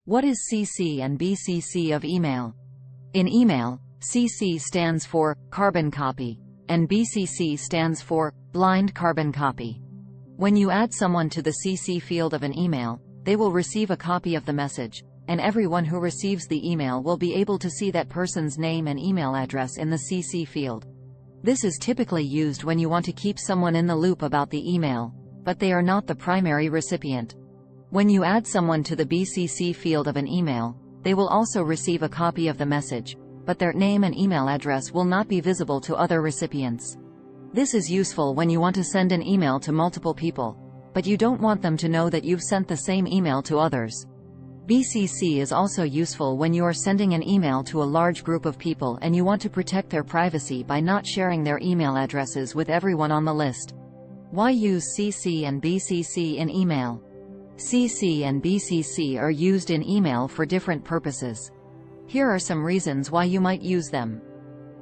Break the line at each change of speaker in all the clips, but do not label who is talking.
What is CC and BCC of email? In email, CC stands for carbon copy, and BCC stands for blind carbon copy. When you add someone to the CC field of an email, they will receive a copy of the message, and everyone who receives the email will be able to see that person's name and email address in the CC field. This is typically used when you want to keep someone in the loop about the email, but they are not the primary recipient. When you add someone to the BCC field of an email, they will also receive a copy of the message, but their name and email address will not be visible to other recipients. This is useful when you want to send an email to multiple people, but you don't want them to know that you've sent the same email to others. BCC is also useful when you are sending an email to a large group of people and you want to protect their privacy by not sharing their email addresses with everyone on the list. Why use CC and BCC in email? CC and BCC are used in email for different purposes. Here are some reasons why you might use them.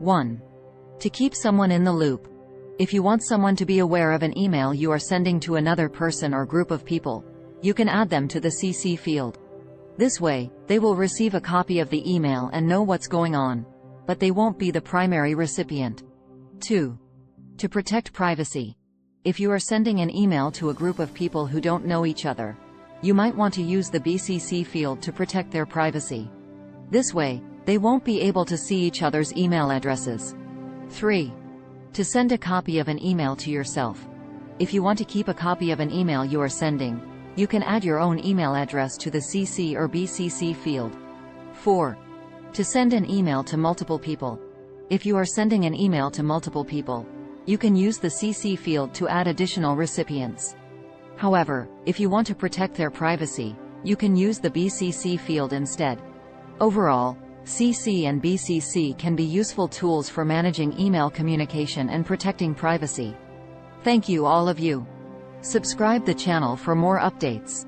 1. To keep someone in the loop. If you want someone to be aware of an email you are sending to another person or group of people, you can add them to the CC field. This way, they will receive a copy of the email and know what's going on, but they won't be the primary recipient. 2. To protect privacy. If you are sending an email to a group of people who don't know each other, you might want to use the BCC field to protect their privacy. This way, they won't be able to see each other's email addresses. 3. To send a copy of an email to yourself. If you want to keep a copy of an email you are sending, you can add your own email address to the CC or BCC field. 4. To send an email to multiple people. If you are sending an email to multiple people, you can use the CC field to add additional recipients. However, if you want to protect their privacy, you can use the BCC field instead. Overall, CC and BCC can be useful tools for managing email communication and protecting privacy. Thank you all of you. Subscribe the channel for more updates.